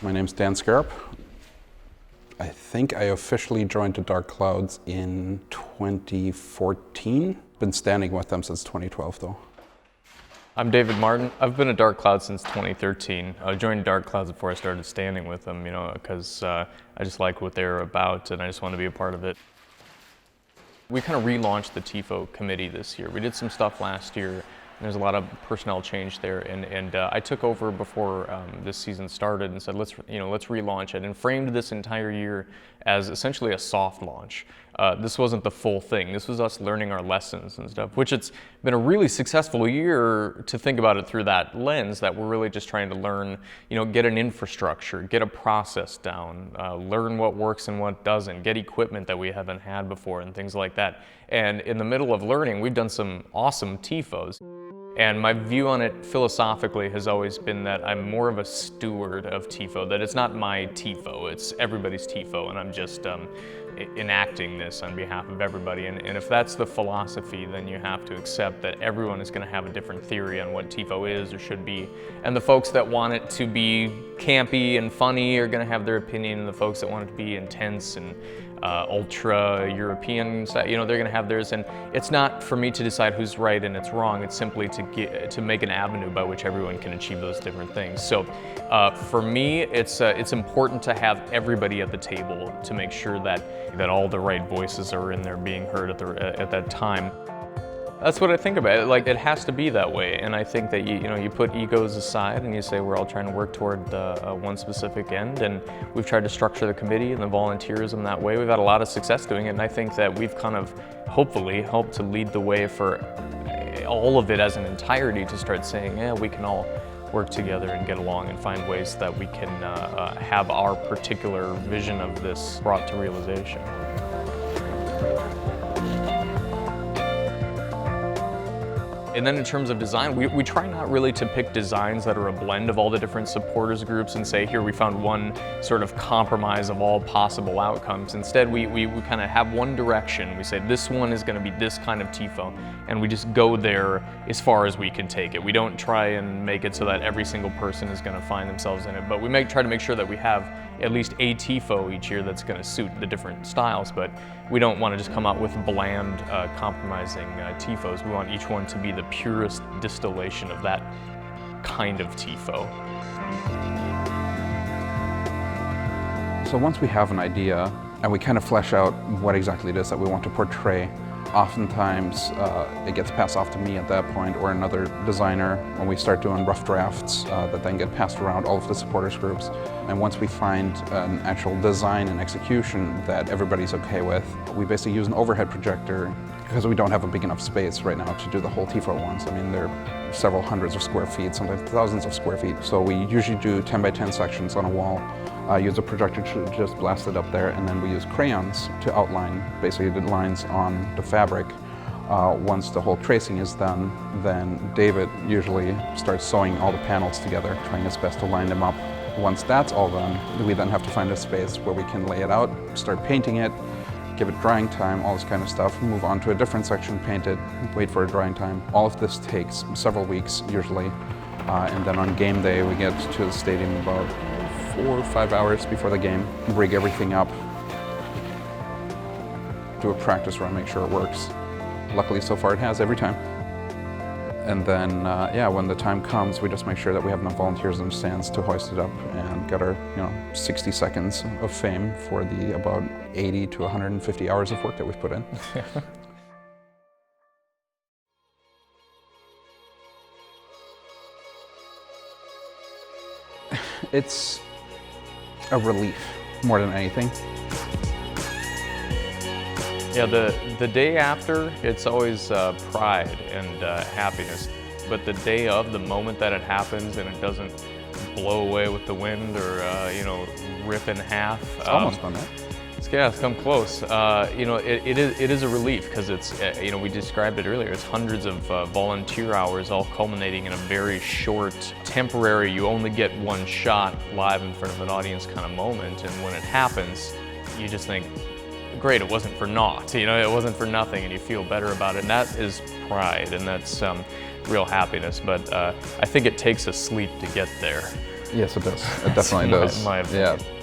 My name's Dan Scarp. I think I officially joined the Dark Clouds in 2014. Been standing with them since 2012 though. I'm David Martin. I've been a Dark Cloud since 2013. I joined Dark Clouds before I started standing with them, because I just like what they're about and I just want to be a part of it. We kind of relaunched the Tifo committee this year. We did some stuff last year. There's a lot of personnel change there, and I took over before this season started and said, let's relaunch it, and framed this entire year as essentially a soft launch. This wasn't the full thing. This was us learning our lessons and stuff, which it's been a really successful year to think about it through that lens, that we're really just trying to learn, get an infrastructure, get a process down, learn what works and what doesn't, get equipment that we haven't had before and things like that. And in the middle of learning, we've done some awesome Tifos. And my view on it philosophically has always been that I'm more of a steward of Tifo, that it's not my Tifo, it's everybody's Tifo, and I'm just enacting this on behalf of everybody. And if that's the philosophy, then you have to accept that everyone is going to have a different theory on what Tifo is or should be. And the folks that want it to be campy and funny are going to have their opinion, and the folks that want it to be intense and ultra-European, they're going to have theirs. And it's not for me to decide who's right and it's wrong. It's simply to make an avenue by which everyone can achieve those different things. So for me, it's important to have everybody at the table to make sure that all the right voices are in there being heard at that time. That's what I think about it. Like, it has to be that way, and I think that you put egos aside and you say we're all trying to work toward one specific end, and we've tried to structure the committee and the volunteerism that way. We've had a lot of success doing it, and I think that we've kind of hopefully helped to lead the way for all of it as an entirety to start saying, yeah, we can all work together and get along and find ways that we can have our particular vision of this brought to realization. And then in terms of design, we try not really to pick designs that are a blend of all the different supporters groups and say, here we found one sort of compromise of all possible outcomes. Instead, we kind of have one direction. We say this one is going to be this kind of Tifo, and we just go there as far as we can take it. We don't try and make it so that every single person is going to find themselves in it, but we try to make sure that we have at least a Tifo each year that's going to suit the different styles, but we don't want to just come out with bland, compromising Tifos. We want each one to be the purest distillation of that kind of Tifo. So once we have an idea and we kind of flesh out what exactly it is that we want to portray, oftentimes it gets passed off to me at that point or another designer when we start doing rough drafts that then get passed around all of the supporters groups. And once we find an actual design and execution that everybody's okay with, we basically use an overhead projector because we don't have a big enough space right now to do the whole Tifo ones. I mean, they're several hundreds of square feet, sometimes thousands of square feet. So we usually do 10 by 10 sections on a wall. Use a projector to just blast it up there, and then we use crayons to outline basically the lines on the fabric. Once the whole tracing is done, then David usually starts sewing all the panels together, trying his best to line them up. Once that's all done, we then have to find a space where we can lay it out, start painting it, give it drying time, all this kind of stuff, move on to a different section, paint it, wait for a drying time. All of this takes several weeks usually, and then on game day we get to the stadium about 4 or 5 hours before the game, rig everything up, do a practice run, make sure it works. Luckily so far it has every time. And then, when the time comes, we just make sure that we have enough volunteers in the stands to hoist it up and get our 60 seconds of fame for the about 80 to 150 hours of work that we've put in. It's a relief more than anything. Yeah, the day after, it's always pride and happiness. But the day of, the moment that it happens and it doesn't blow away with the wind or rip in half. It's almost done that. It's come close. It is a relief because it's, we described it earlier, it's hundreds of volunteer hours all culminating in a very short, temporary, you only get one shot live in front of an audience kind of moment. And when it happens, you just think, great, it wasn't for naught, it wasn't for nothing, and you feel better about it. And that is pride, and that's real happiness. But I think it takes a sleep to get there. Yes, it does. It definitely does. My opinion. Yeah.